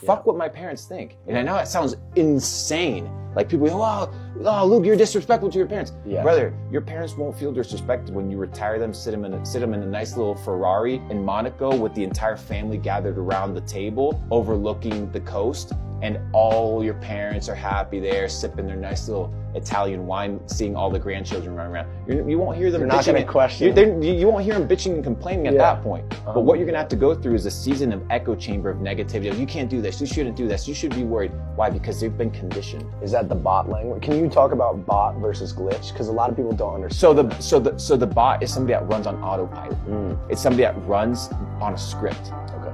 Fuck what my parents think. And I know that sounds insane. Like people go, oh, Luke, you're disrespectful to your parents. Yeah. Brother, your parents won't feel disrespected when you retire them, sit them in a nice little Ferrari in Monaco with the entire family gathered around the table overlooking the coast, and all your parents are happy there sipping their nice little Italian wine, seeing all the grandchildren running around. You won't hear them You're not going to question. You won't hear them bitching and complaining at that point. But what you're going to have to go through is a season of echo chamber of negativity. You can't do this. You shouldn't do this. You should be worried. Why? Because they've been conditioned. Is that the bot language? Can you talk about bot versus glitch? Because a lot of people don't understand. So the bot is somebody that runs on autopilot. It's somebody that runs on a script.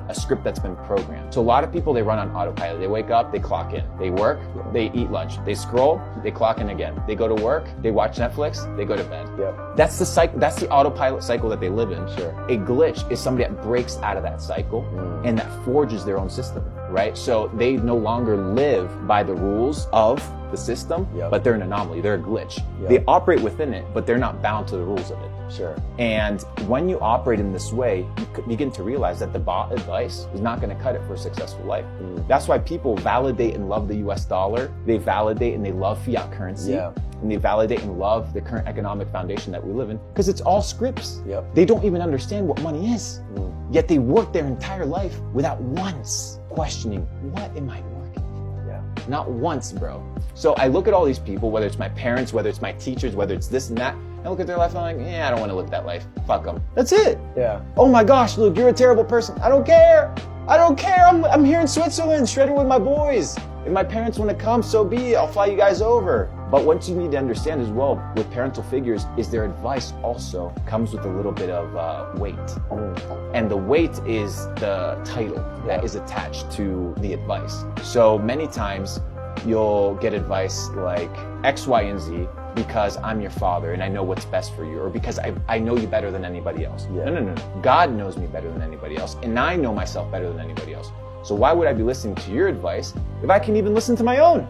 A script that's been programmed. So a lot of people, they run on autopilot. They wake up, they clock in. They work, they eat lunch. They scroll, they clock in again. They go to work, they watch Netflix, they go to bed. Yep. That's the cycle. That's the autopilot cycle that they live in. Sure. A glitch is somebody that breaks out of that cycle and that forges their own system, right? So they no longer live by the rules of the system, but they're an anomaly. They're a glitch. They operate within it, but they're not bound to the rules of it. Sure. And when you operate in this way, you begin to realize that the bot advice is not going to cut it for a successful life. That's why people validate and love the US dollar. They validate and they love fiat currency. And they validate and love the current economic foundation that we live in, because it's all scripts. They don't even understand what money is. Yet they work their entire life without once questioning, what am I working for? Not once, bro. So I look at all these people, whether it's my parents, whether it's my teachers, whether it's this and that, I look at their life and I'm like, I don't want to live that life. Fuck them. That's it. Oh my gosh, Luke, you're a terrible person. I don't care. I'm here in Switzerland, shredding with my boys. If my parents want to come, so be it. I'll fly you guys over. But what you need to understand as well with parental figures is their advice also comes with a little bit of weight. And the weight is the title that is attached to the advice. So many times you'll get advice like X, Y, and Z because I'm your father and I know what's best for you, or because I know you better than anybody else. No. God knows me better than anybody else, and I know myself better than anybody else. So why would I be listening to your advice if I can even listen to my own?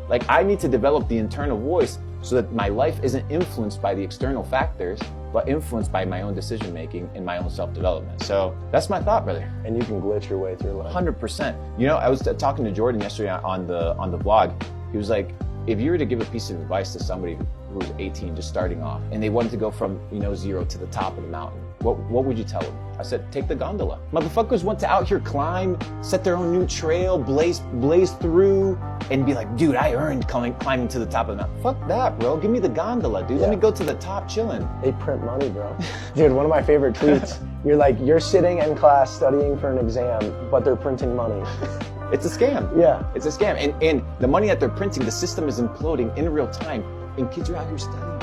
Like, I need to develop the internal voice so that my life isn't influenced by the external factors, but influenced by my own decision making and my own self-development. So that's my thought, brother. And you can glitch your way through life. 100%. You know, I was talking to Jordan yesterday on the vlog. He was like, if you were to give a piece of advice to somebody who was 18, just starting off, and they wanted to go from 0 to the top of the mountain, what would you tell them? I said, take the gondola. Motherfuckers want to out here climb, set their own new trail, blaze through, and be like, dude, I earned climbing to the top of the mountain. Fuck that, bro. Give me the gondola, dude. Let me go to the top chilling. They print money, bro. Dude, one of my favorite tweets, you're sitting in class studying for an exam, but they're printing money. It's a scam. It's a scam. And the money that they're printing, the system is imploding in real time, and kids are out here studying.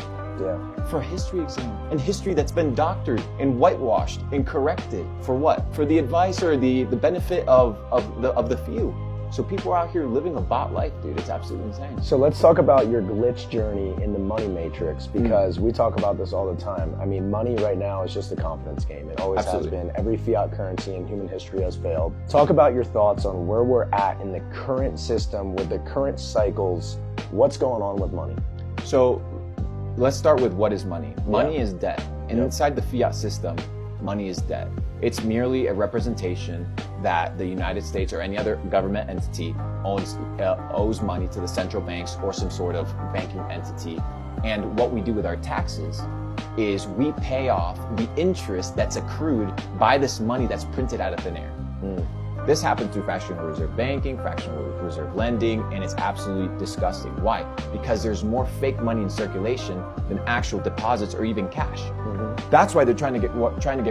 For a history exam, and history that's been doctored and whitewashed and corrected for what? For the advice or the benefit of the few. So people are out here living a bot life, dude. It's absolutely insane. So let's talk about your glitch journey in the money matrix, because we talk about this all the time. I mean, money right now is just a confidence game. It always has been. Every fiat currency in human history has failed. Talk about your thoughts on where we're at in the current system with the current cycles. What's going on with money? So let's start with what is money. Money is debt. And inside the fiat system, money is debt. It's merely a representation that the United States or any other government entity owes money to the central banks or some sort of banking entity. And what we do with our taxes is we pay off the interest that's accrued by this money that's printed out of thin air. This happens through fractional reserve banking, fractional reserve lending, and it's absolutely disgusting. Why? Because there's more fake money in circulation than actual deposits or even cash. That's why they're trying to get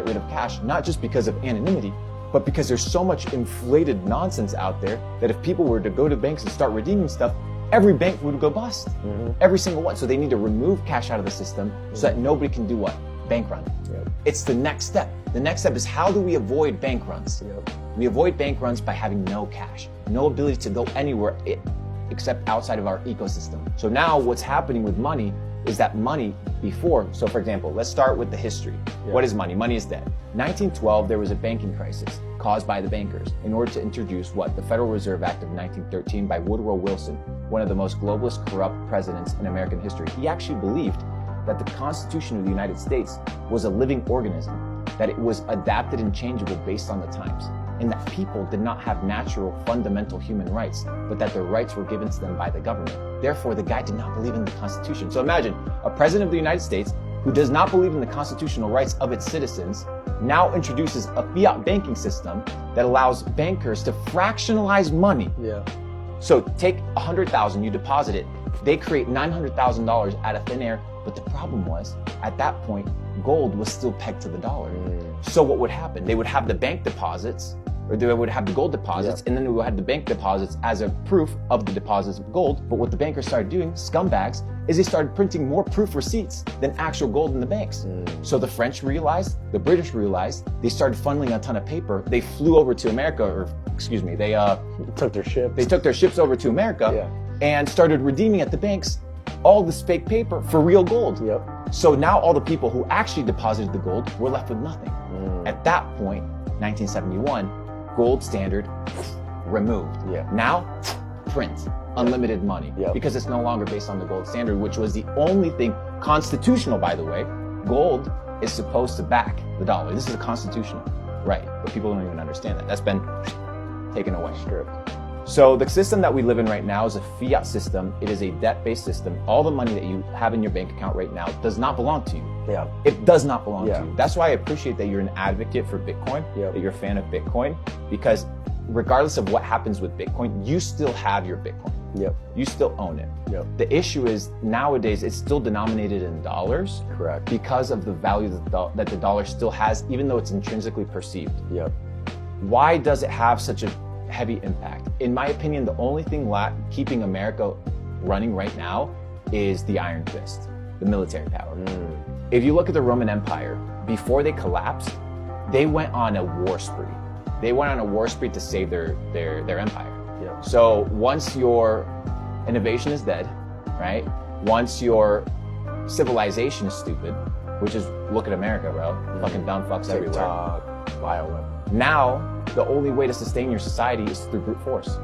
rid of cash, not just because of anonymity, but because there's so much inflated nonsense out there that if people were to go to banks and start redeeming stuff, every bank would go bust. Every single one. So they need to remove cash out of the system so that nobody can do what? Bank run. It's the next step. The next step is, how do we avoid bank runs? We avoid bank runs by having no cash, no ability to go anywhere except outside of our ecosystem. So now what's happening with money is that money before, so for example, let's start with the history. What is money? Money is debt. 1912, there was a banking crisis caused by the bankers in order to introduce what? The Federal Reserve Act of 1913 by Woodrow Wilson, one of the most globalist, corrupt presidents in American history. He actually believed that the Constitution of the United States was a living organism, that it was adapted and changeable based on the times. in that people did not have natural, fundamental human rights, but that their rights were given to them by the government. Therefore, the guy did not believe in the Constitution. So imagine a president of the United States who does not believe in the constitutional rights of its citizens now introduces a fiat banking system that allows bankers to fractionalize money. Yeah. So take 100,000, you deposit it. They create $900,000 out of thin air. But the problem was, at that point, gold was still pegged to the dollar. So what would happen? They would have the bank deposits, or they would have the gold deposits, and then they would have the bank deposits as a proof of the deposits of gold. But what the bankers started doing, scumbags, is they started printing more proof receipts than actual gold in the banks. So the French realized, the British realized, they started funneling a ton of paper. They flew over to America, or excuse me, they took their ships. They took their ships over to America and started redeeming at the banks all this fake paper for real gold. So now all the people who actually deposited the gold were left with nothing. At that point, 1971, gold standard removed. Now, print unlimited money because it's no longer based on the gold standard, which was the only thing constitutional, by the way. Gold is supposed to back the dollar. This is a constitutional right, but people don't even understand that. That's been taken away. So the system that we live in right now is a fiat system. It is a debt-based system. All the money that you have in your bank account right now does not belong to you. It does not belong to you. That's why I appreciate that you're an advocate for Bitcoin, that you're a fan of Bitcoin, because regardless of what happens with Bitcoin, you still have your Bitcoin. You still own it. The issue is nowadays it's still denominated in dollars. Because of the value that the dollar still has, even though it's intrinsically perceived. Why does it have such a heavy impact? In my opinion, the only thing keeping America running right now is the iron fist, the military power. If you look at the Roman Empire, before they collapsed, they went on a war spree. They went on a war spree to save their empire. So once your innovation is dead, right? Once your civilization is stupid, which is, look at America, bro. Fucking dumb fucks everywhere. Bioweapon. Now, the only way to sustain your society is through brute force.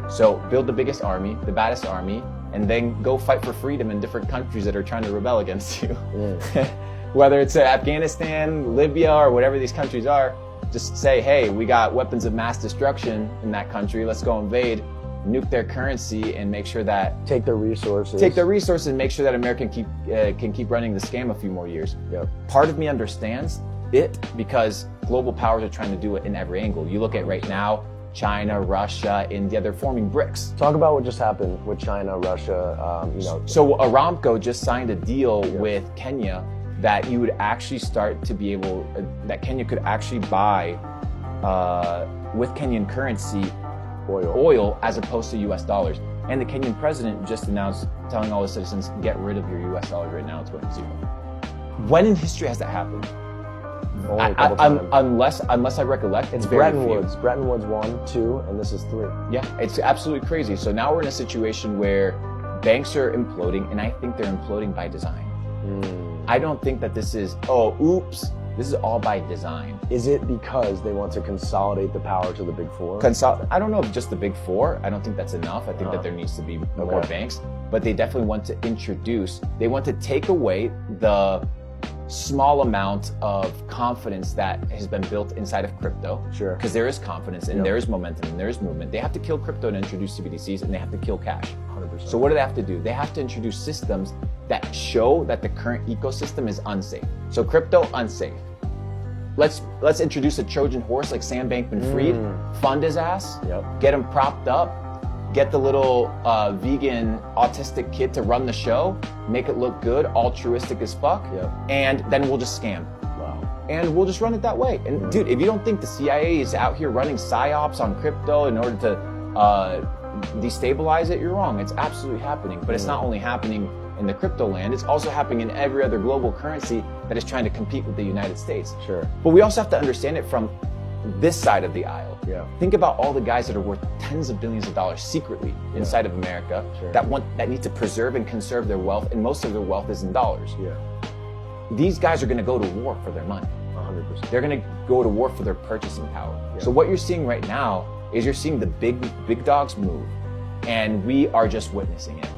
So build the biggest army, the baddest army, and then go fight for freedom in different countries that are trying to rebel against you. Whether it's Afghanistan, Libya, or whatever these countries are, just say, hey, we got weapons of mass destruction in that country. Let's go invade, nuke their currency, and make sure that take their resources. And make sure that America can keep running the scam a few more years. Part of me understands it because global powers are trying to do it in every angle. You look at right now, China, Russia, India, they're forming BRICS. Talk about what just happened with China, Russia, So Aramco just signed a deal with Kenya that you would actually start to be able, that Kenya could actually buy with Kenyan currency oil as opposed to US dollars. And the Kenyan president just announced, telling all his citizens, get rid of your US dollars right now, it's going to zero. When in history has that happened? Unless I recollect, it's Bretton Woods. Bretton Woods 1, 2, and this is 3. Yeah, it's absolutely crazy. So now we're in a situation where banks are imploding, and I think they're imploding by design. I don't think that this is, oops, this is all by design. Is it because they want to consolidate the power to the big four? I don't know if just the big four. I don't think that's enough. I think that there needs to be more banks, but they definitely want to they want to take away the small amount of confidence that has been built inside of crypto. Because there is confidence and there is momentum and there is movement. They have to kill crypto to introduce CBDCs, and they have to kill cash. 100%. So what do they have to do? They have to introduce systems that show that the current ecosystem is unsafe. So crypto, unsafe. Let's introduce a Trojan horse like Sam Bankman-Fried, fund his ass, get him propped up, get the little vegan autistic kid to run the show, make it look good, altruistic as fuck, and then we'll just scam. And we'll just run it that way. And dude, if you don't think the CIA is out here running psyops on crypto in order to destabilize it, you're wrong. It's absolutely happening. But it's not only happening in the crypto land, it's also happening in every other global currency that is trying to compete with the United States. But we also have to understand it from this side of the aisle. Think about all the guys that are worth tens of billions of dollars secretly inside of America that need to preserve and conserve their wealth, and most of their wealth is in dollars. These guys are going to go to war for their money. 100%. They're going to go to war for their purchasing power. So what you're seeing right now is you're seeing the big dogs move, and we are just witnessing it.